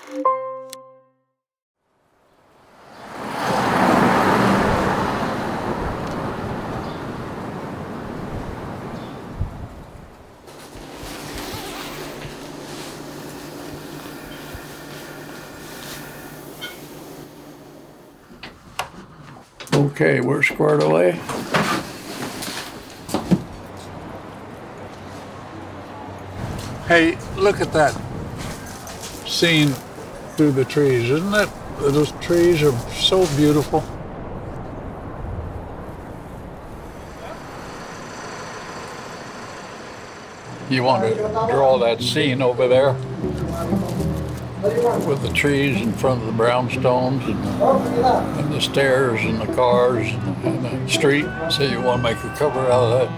Okay, we're squared away. Hey, look at that scene through the trees. Isn't that, those trees are so beautiful. You want to draw that scene over there with the trees in front of the brownstones and the stairs and the cars and the street. So you want to make a cover out of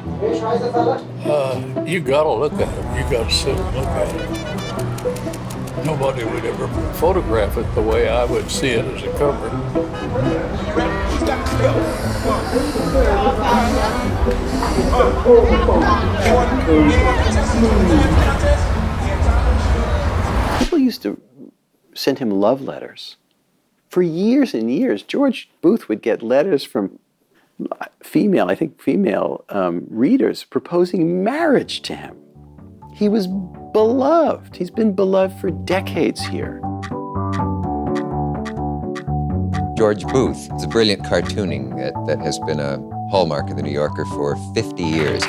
that. You got to look at it. You got to sit and look at it. Nobody would ever photograph it the way I would see it as a cover. People used to send him love letters. For years and years, George Booth would get letters from female readers proposing marriage to him. He was beloved. He's been beloved for decades here. George Booth is a brilliant cartooning that has been a hallmark of The New Yorker for 50 years.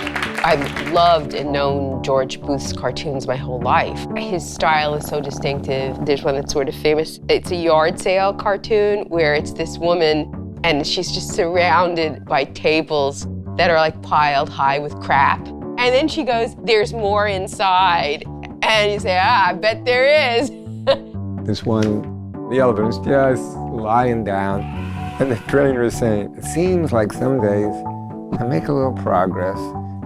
I've loved and known George Booth's cartoons my whole life. His style is so distinctive. There's one that's sort of famous. It's a yard sale cartoon where it's this woman and she's just surrounded by tables that are like piled high with crap. And then she goes, "There's more inside." And you say, I bet there is. This one, the elephant is just lying down, and the trainer is saying, "It seems like some days I make a little progress,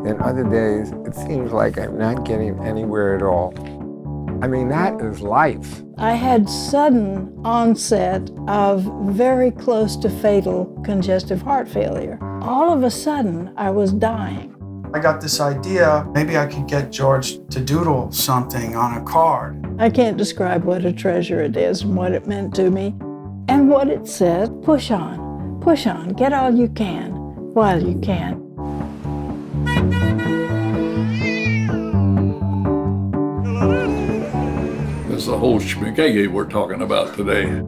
then other days it seems like I'm not getting anywhere at all." I mean, that is life. I had sudden onset of very close to fatal congestive heart failure. All of a sudden, I was dying. I got this idea, maybe I could get George to doodle something on a card. I can't describe what a treasure it is and what it meant to me. And what it said, push on, get all you can while you can. That's the whole schmickege we're talking about today.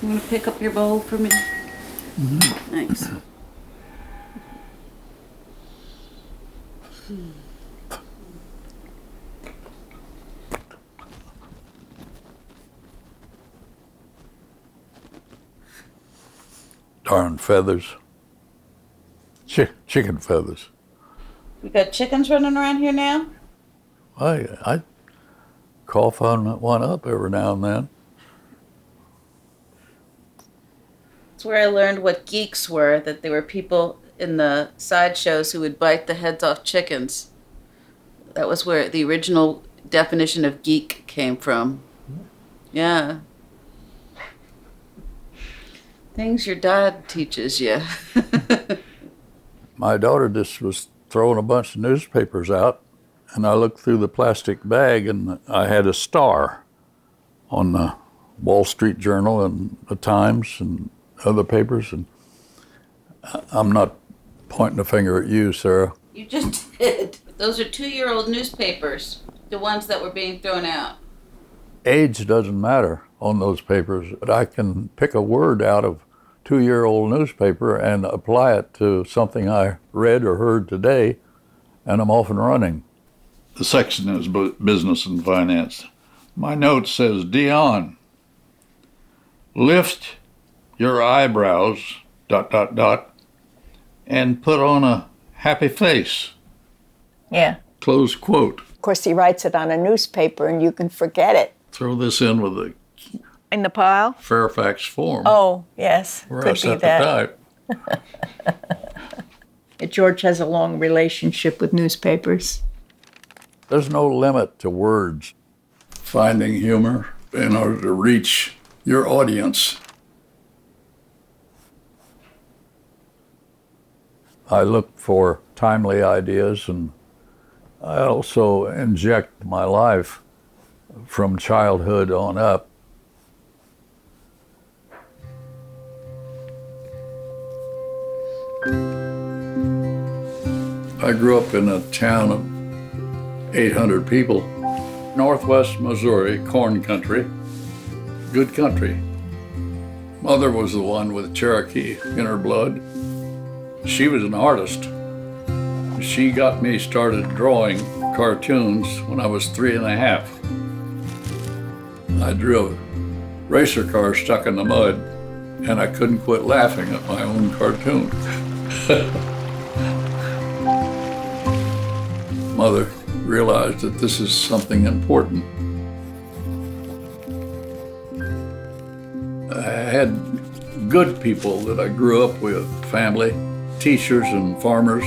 You want to pick up your bowl for me? Mm-hmm. Thanks. Darn feathers. Chicken feathers. We got chickens running around here now? I cough on one up every now and then. That's where I learned what geeks were, that there were people in the sideshows who would bite the heads off chickens. That was where the original definition of geek came from. Yeah. Things your dad teaches you. My daughter just was throwing a bunch of newspapers out, and I looked through the plastic bag, and I had a star on the Wall Street Journal and the Times and other papers, and I'm not pointing a finger at you, Sarah. You just did. Those are 2-year-old newspapers, the ones that were being thrown out. Age doesn't matter on those papers, but I can pick a word out of 2-year-old newspaper and apply it to something I read or heard today, and I'm off and running. The section is business and finance. My note says, Dion, lift your eyebrows, ... and put on a happy face. Yeah. Close quote. Of course, he writes it on a newspaper and you can forget it. Throw this in with the In the pile? Fairfax form. Oh, yes. Where could I be set that. the type. that George has a long relationship with newspapers. There's no limit to words. Finding humor in order to reach your audience. I look for timely ideas, and I also inject my life from childhood on up. I grew up in a town of 800 people. Northwest Missouri, corn country, good country. Mother was the one with Cherokee in her blood. She was an artist. She got me started drawing cartoons when I was 3.5. I drew a racer car stuck in the mud, and I couldn't quit laughing at my own cartoon. Mother realized that this is something important. I had good people that I grew up with, family, teachers and farmers.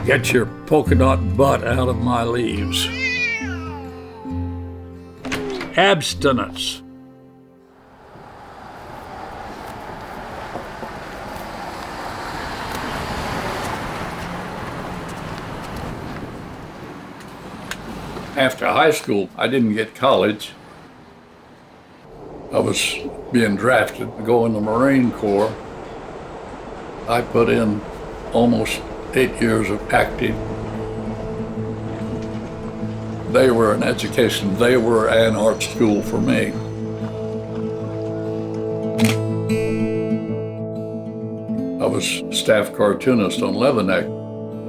Get your polka dot butt out of my leaves. Abstinence. After high school, I didn't get college. I was being drafted to go in the Marine Corps. I put in almost 8 years of active. They were an education, they were an art school for me. I was staff cartoonist on Leatherneck,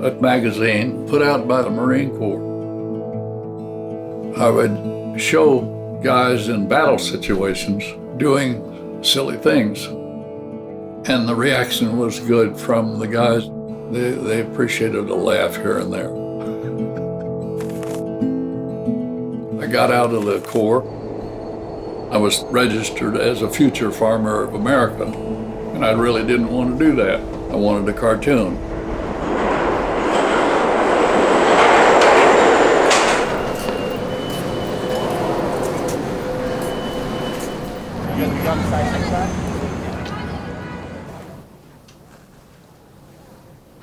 a magazine put out by the Marine Corps. I would show guys in battle situations doing silly things, and the reaction was good from the guys. They appreciated a laugh here and there. I got out of the Corps. I was registered as a future farmer of America, and I really didn't want to do that. I wanted a cartoon.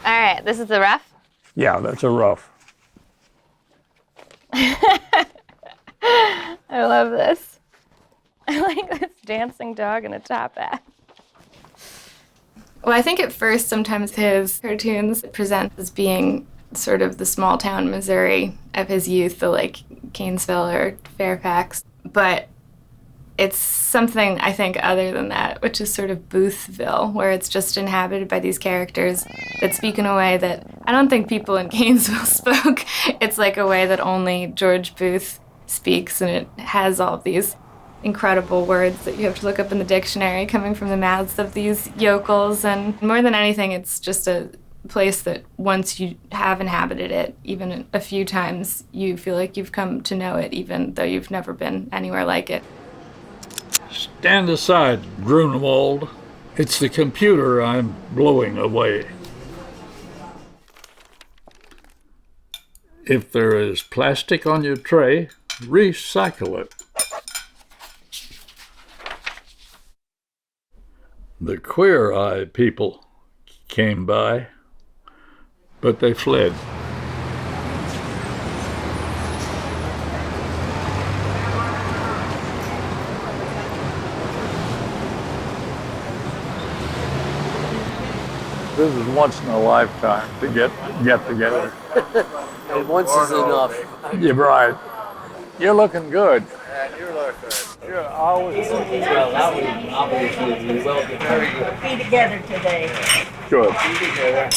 All right, this is the rough? Yeah, that's a rough. I love this. I like this dancing dog in a top hat. Well, I think at first sometimes his cartoons present as being sort of the small town Missouri of his youth, the like Canesville or Fairfax. But it's something, I think, other than that, which is sort of Boothville, where it's just inhabited by these characters that speak in a way that I don't think people in Canesville spoke. It's like a way that only George Booth speaks, and it has all of these incredible words that you have to look up in the dictionary coming from the mouths of these yokels. And more than anything, it's just a place that once you have inhabited it, even a few times, you feel like you've come to know it, even though you've never been anywhere like it. Stand aside, Grunewald. It's the computer I'm blowing away. If there is plastic on your tray, recycle it. The Queer Eye people came by, but they fled. This is once in a lifetime to get together. And once is enough. You're right. You're looking good. And you're looking good. You're always looking good. Well, that would obviously be very good. Be together today. Good. Be together.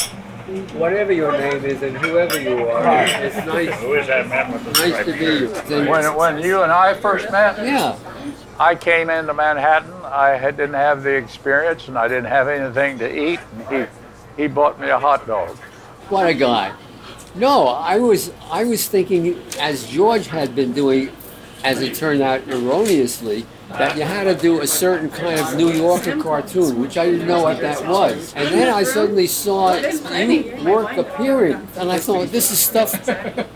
Whatever your name is and whoever you are, it's nice. Who is that man with the Nice stripe to meet here? you. When you and I first met, Yeah. I came into Manhattan. Didn't have the experience, and I didn't have anything to eat. And he bought me a hot dog. What a guy. No, I was thinking, as George had been doing, as it turned out erroneously, that you had to do a certain kind of New Yorker cartoon, which I didn't know what that was. And then I suddenly saw you work appearing, and I thought, this is stuff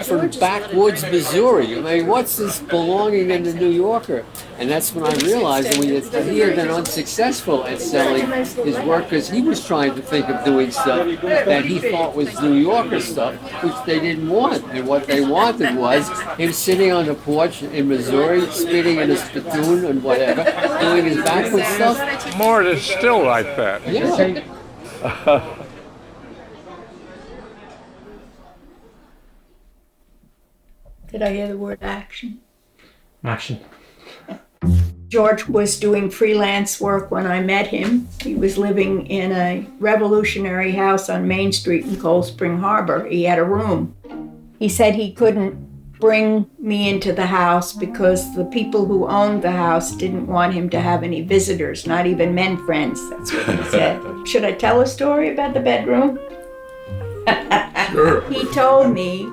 from backwoods Missouri. I mean, what's this belonging in the New Yorker? And that's when I realized that he had been unsuccessful at selling his work because he was trying to think of doing stuff that he thought was New Yorker stuff, which they didn't want. And what they wanted was him sitting on the porch in Missouri, spitting in a spittoon and whatever, doing his backwoods stuff. Mort is still like that. Yeah. Did I hear the word action? Action. George was doing freelance work when I met him. He was living in a revolutionary house on Main Street in Cold Spring Harbor. He had a room. He said he couldn't bring me into the house because the people who owned the house didn't want him to have any visitors, not even men friends. That's what he said. Should I tell a story about the bedroom? Sure. He told me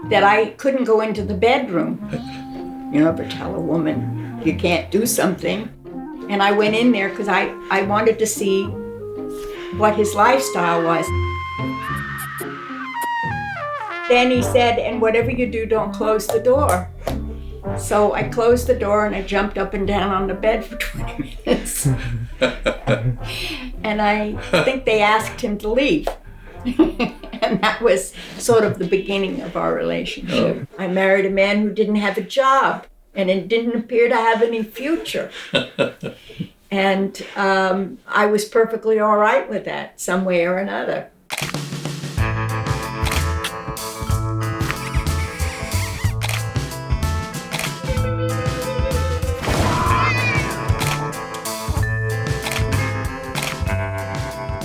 that I couldn't go into the bedroom. You ever tell a woman you can't do something? And I went in there because I wanted to see what his lifestyle was. Then he said, and whatever you do, don't close the door. So I closed the door and I jumped up and down on the bed for 20 minutes. And I think they asked him to leave. And that was sort of the beginning of our relationship. I married a man who didn't have a job and it didn't appear to have any future. And I was perfectly all right with that, some way or another.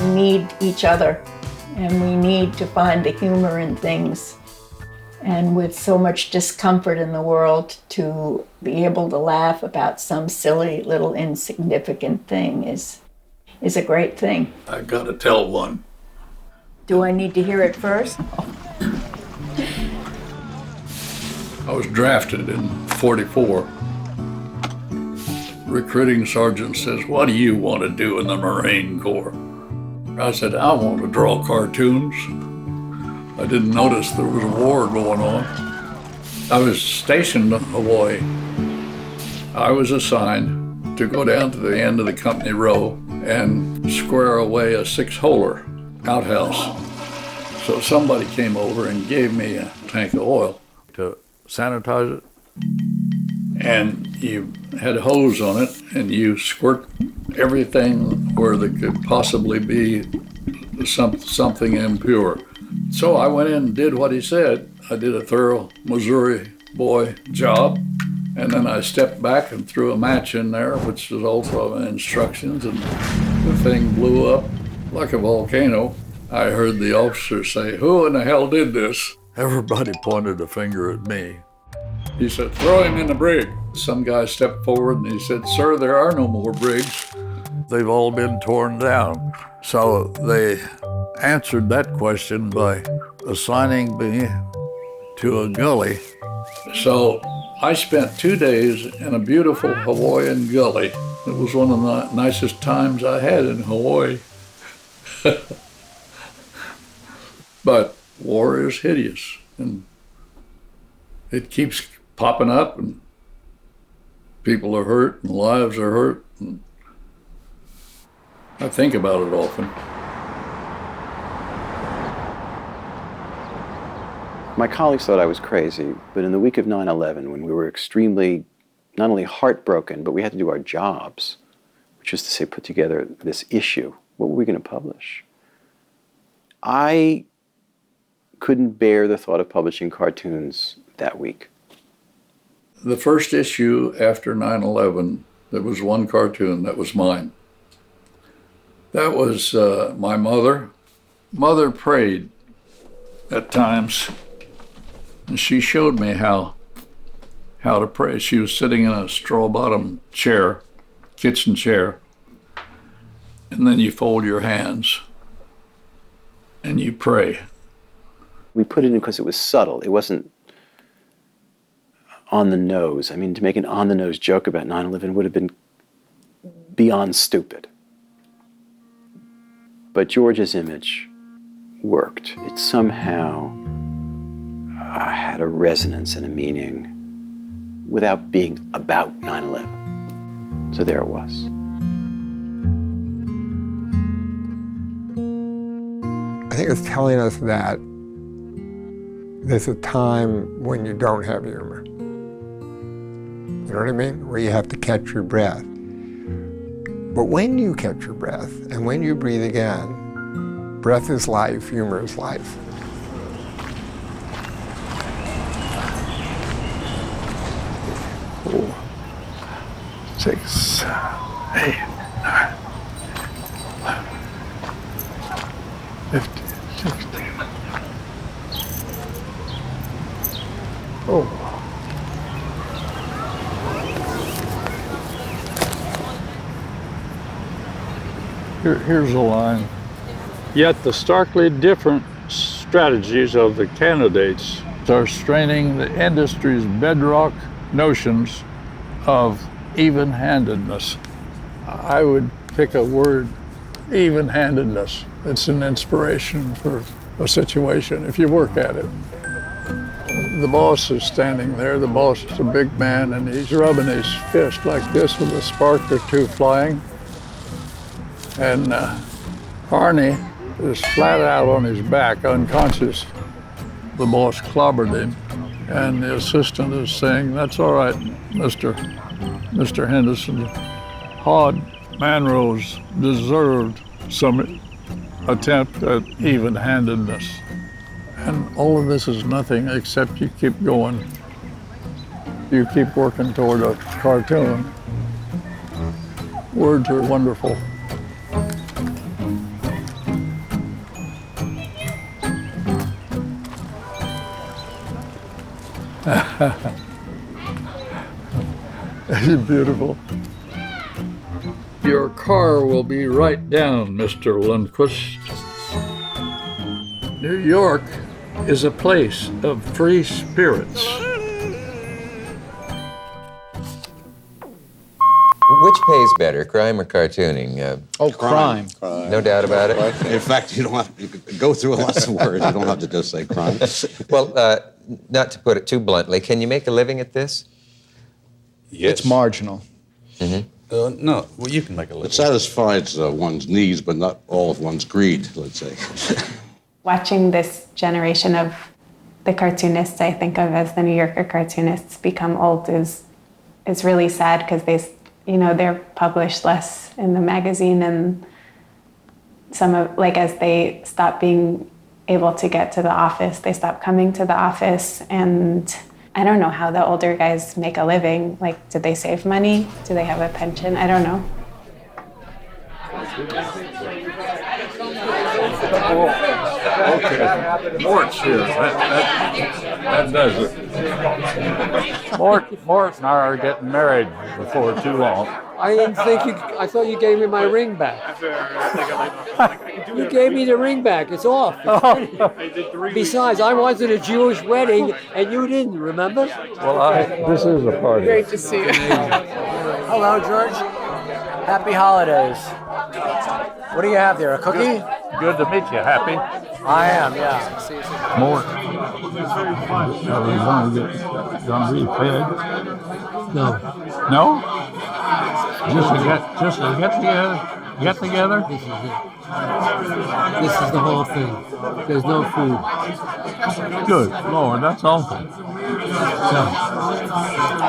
We need each other, and we need to find the humor in things. And with so much discomfort in the world, to be able to laugh about some silly little insignificant thing is a great thing. I gotta tell one. Do I need to hear it first? I was drafted in 44. Recruiting sergeant says, "What do you want to do in the Marine Corps?" I said, "I want to draw cartoons." I didn't notice there was a war going on. I was stationed in Hawaii. I was assigned to go down to the end of the company row and square away a 6-holer outhouse. So somebody came over and gave me a tank of oil to sanitize it. And you had a hose on it and you squirt everything where there could possibly be something impure. So I went in and did what he said. I did a thorough Missouri boy job, and then I stepped back and threw a match in there, which was also instructions, and the thing blew up like a volcano. I heard the officer say, "Who in the hell did this?" Everybody pointed a finger at me. He said, "Throw him in the brig." Some guy stepped forward and he said, "Sir, there are no more brigs. They've all been torn down." So they answered that question by assigning me to a gully. So I spent 2 days in a beautiful Hawaiian gully. It was one of the nicest times I had in Hawaii. But war is hideous, and it keeps popping up, and people are hurt, and lives are hurt. And I think about it often. My colleagues thought I was crazy, but in the week of 9/11, when we were extremely, not only heartbroken, but we had to do our jobs, which is to say, put together this issue. What were we going to publish? I couldn't bear the thought of publishing cartoons that week. The first issue after 9/11, there was one cartoon that was mine. That was my mother. Mother prayed at times, and she showed me how to pray. She was sitting in a straw-bottom chair, kitchen chair, and then you fold your hands and you pray. We put it in because it was subtle. It wasn't on the nose. I mean, to make an on the nose joke about 9/11 would have been beyond stupid. But George's image worked. It somehow had a resonance and a meaning without being about 9/11. So there it was. I think it's telling us that there's a time when you don't have humor. You know what I mean? Where you have to catch your breath. But when you catch your breath and when you breathe again, breath is life, humor is life. 4, 6, 8, 9, 15, 16. Oh. Here's a line. Yet the starkly different strategies of the candidates are straining the industry's bedrock notions of even-handedness. I would pick a word, even-handedness. It's an inspiration for a situation if you work at it. The boss is standing there. The boss is a big man, and he's rubbing his fist like this with a spark or two flying. And Arnie is flat out on his back, unconscious. The boss clobbered him, and the assistant is saying, "That's all right, Mr. Henderson. Hod Manrose deserved some attempt at even-handedness." And all of this is nothing except you keep going. You keep working toward a cartoon. Words are wonderful. It's beautiful. Your car will be right down, Mr. Lundquist. New York is a place of free spirits. Which pays better, crime or cartooning? Crime. No doubt about it. In fact, you don't have to go through lots of words. You don't have to just say crime. Well, not to put it too bluntly, can you make a living at this? Yes. It's marginal. Mm-hmm. No, well, you can make a living. It satisfies one's needs, but not all of one's greed, let's say. Watching this generation of the cartoonists I think of as the New Yorker cartoonists become old is really sad because they're published less in the magazine, and some of, like, as they stop being able to get to the office, they stop coming to the office, and I don't know how the older guys make a living. Like, did they save money? Do they have a pension? I don't know. Okay, Mort's here. That does it. Mort and I are getting married before too long. I didn't think I thought you gave me my ring back. You gave me the ring back. It's off. Besides, I wanted a Jewish wedding, and you didn't, remember? Well, this is a party. Great to see you. Hello, George. Happy holidays. What do you have there, a cookie? Good to meet you. Happy? I am, yeah. Mort. Are we gonna be fed? No. No? Just to get together? This is it. This is the whole thing. There's no food. Good Lord, that's awful.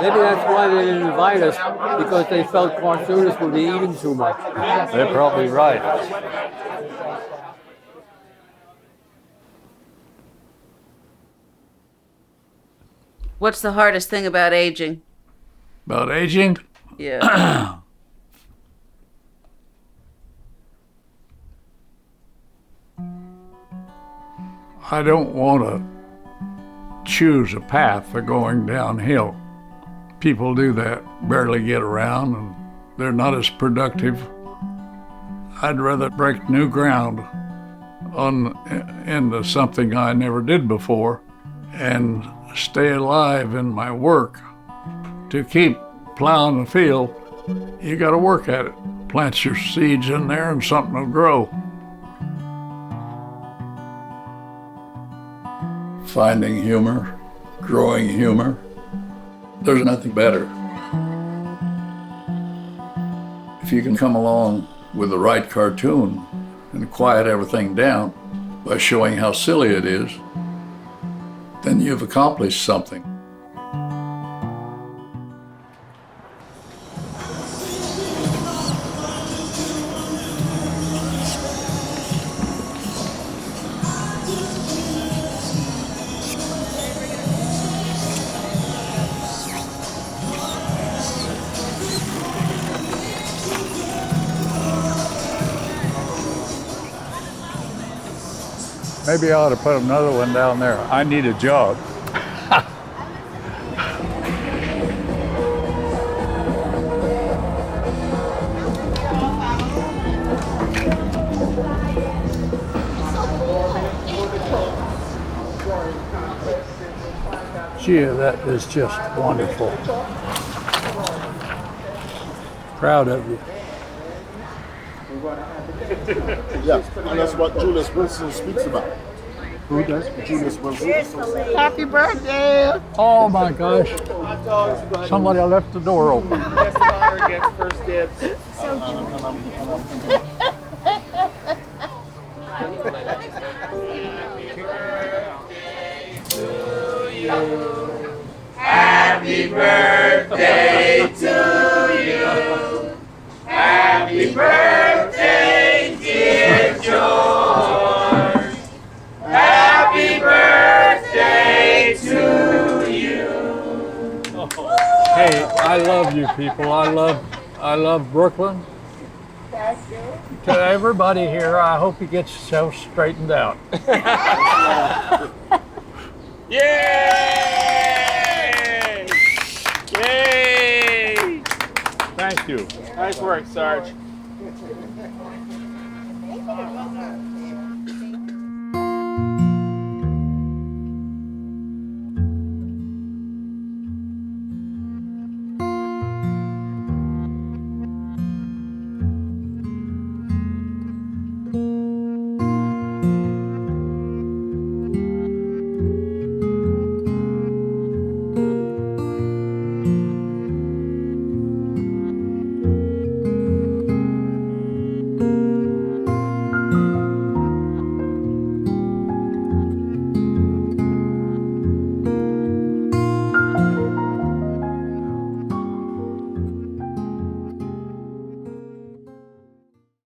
Maybe that's why they didn't invite us, because they felt cartoonists would be eating too much. They're probably right. What's the hardest thing about aging? About aging? Yeah. I don't want to choose a path for going downhill. People do that, barely get around, and they're not as productive. I'd rather break new ground into something I never did before and stay alive in my work. To keep plowing the field, you got to work at it. Plant your seeds in there and something will grow. Finding humor, growing humor, there's nothing better. If you can come along with the right cartoon and quiet everything down by showing how silly it is, then you've accomplished something. Maybe I ought to put another one down there. I need a job. Gee, that is just wonderful. Proud of you. Yeah, and that's what Julius Winston speaks about. Who does? Julius Winston. Happy birthday! Oh my gosh. Somebody left the door open. Guest of honor gets first dibs. Happy birthday to you. Happy birthday, dear George. Happy birthday to you. Hey, I love you people. I love Brooklyn. To everybody here, I hope you get yourself straightened out. Yay! Yay! Thank you. Nice work, Sarge.